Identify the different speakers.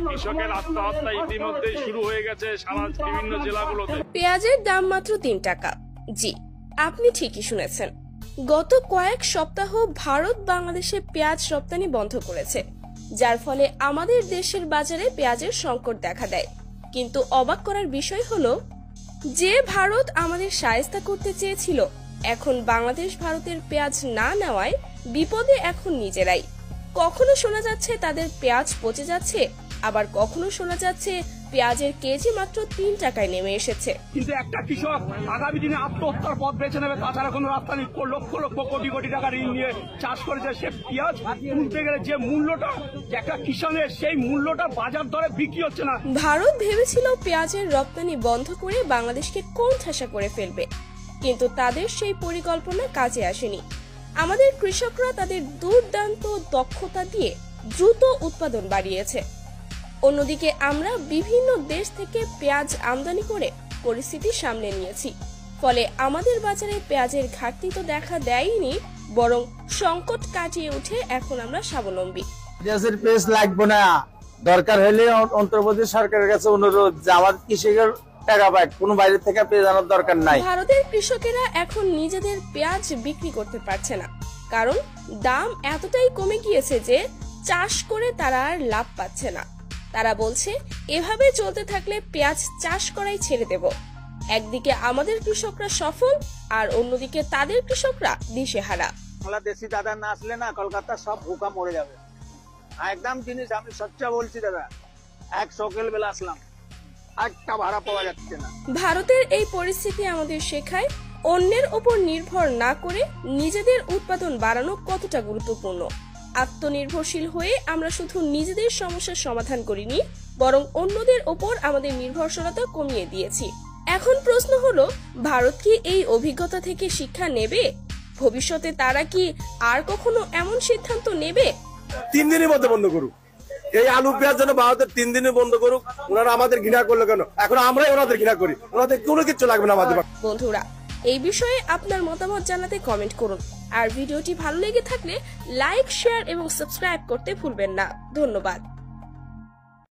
Speaker 1: কৃষকের আত্মহত্যা ইতিমধ্যেই শুরু হয়ে গেছে সারা বিভিন্ন জেলাগুলোতে।
Speaker 2: পেঁয়াজের দাম মাত্র 3 টাকা। জি, আপনি ঠিকই শুনেছেন। গত কয়েক সপ্তাহ ভারত বাংলাদেশে পেঁয়াজ রপ্তানি বন্ধ করেছে, যার ফলে আমাদের দেশের বাজারে পেঁয়াজের সংকট দেখা দেয়। কিন্তু অবাক করার বিষয় হলো, যে ভারত আমাদের শায়েস্তা করতে চেয়েছিল, এখন বাংলাদেশ ভারতের পেঁয়াজ না নেওয়ায় বিপদে এখন নিজেরাই। কখনো শোনা যাচ্ছে তাদের পেঁয়াজ পচে যাচ্ছে, আবার কখনো শোনা যাচ্ছে পেঁয়াজের কেজি মাত্র 3 টাকায় নেমে এসেছে।
Speaker 3: কিন্তু একটা কৃষক আগামী দিনে আত্মহত্যার পথ বেছে নেবে, তাছাড়া কোনো রাস্তা নেই। লক্ষ লক্ষ কোটি কোটি টাকা ঋণ নিয়ে চাষ করেছে, সে পেঁয়াজ তুলতে গেলে যে মূল্যটা একটা কিষানের, সেই মূল্যটা বাজার দরে বিক্রি হচ্ছে না।
Speaker 2: ভারত ভেবেছিল পেঁয়াজের রপ্তানি বন্ধ করে বাংলাদেশকে কোণঠাসা করে ফেলবে, কিন্তু তাদের সেই পরিকল্পনা কাজে আসেনি। আমাদের কৃষকরা তাদের দুর্দান্ত দক্ষতা দিয়ে দ্রুত উৎপাদন বাড়িয়েছে। অন্যদিকে আমরা বিভিন্ন দেশ থেকে পেঁয়াজ আমদানি করে পরিস্থিতি সামলে নিয়েছি, ফলে আমাদের বাজারে পেঁয়াজের ঘাটতি তো দেখা দেয়নি, বরং সংকট কাটিয়ে উঠে এখন আমরা স্বাবলম্বী।
Speaker 4: পেঁয়াজের পেঁয়াজ লাগবে না, দরকার হলে অন্তর্বর্তী সরকারের কাছে অনুরোধ যে আমাদের কৃষকের টাকা পায়, কোনো বাইরে থেকে পেঁয়াজ আনার দরকার নাই।
Speaker 2: ভারতের কৃষকেরা এখন নিজেদের পেঁয়াজ বিক্রি করতে পারছে না, কারণ দাম এতটাই কমে গিয়েছে যে চাষ করে তারা আর লাভ পাচ্ছে না। তারা বলছে, এভাবে চলতে থাকলে পেঁয়াজ চাষ করাই ছেড়ে দেব। একদিকে আমাদের কৃষকরা সফল, আর অন্যদিকে তাদের কৃষকরা দিশেহারা।
Speaker 4: বাংলাদেশি দাদা না আসলে না, কলকাতা সব ভুকা মরে যাবে একদম। জিনিস আমি সচ্চা বলছি দাদা, এক সকাল বেলা আসলাম, একটা ভাড়া পাওয়া যাচ্ছে না।
Speaker 2: ভারতের এই পরিস্থিতি আমাদের শেখায়, অন্যের উপর নির্ভর না করে নিজেদের উৎপাদন বাড়ানো কতটা গুরুত্বপূর্ণ। আত্মনির্ভরশীল হয়ে আমরা শুধু নিজেদের সমস্যার সমাধান করিনি, বরং অন্যদের ওপর আমাদের নির্ভরশীলতা কমিয়ে দিয়েছি। এখন প্রশ্ন হলো, ভারত কি এই অভিজ্ঞতা থেকে শিক্ষা নেবে? ভবিষ্যতে তারা কি আর কখনো এমন সিদ্ধান্ত নেবে?
Speaker 5: 3 দিনের মধ্যে বন্ধ করুক এই আলু পেঁয়াজ, যেন ভারতের 3 দিনে বন্ধ করুক। ওনারা আমাদের ঘৃণা করলো কেন? এখন আমরাই ওনাদের ঘৃণা করি, ওনাদের কোনো কিছু লাগবে না আমাদের।
Speaker 2: বন্ধুরা, এই বিষয়ে আপনার মতামত জানাতে কমেন্ট করুন, আর ভিডিওটি ভালো লেগে থাকলে লাইক, শেয়ার এবং সাবস্ক্রাইব করতে ভুলবেন না। ধন্যবাদ।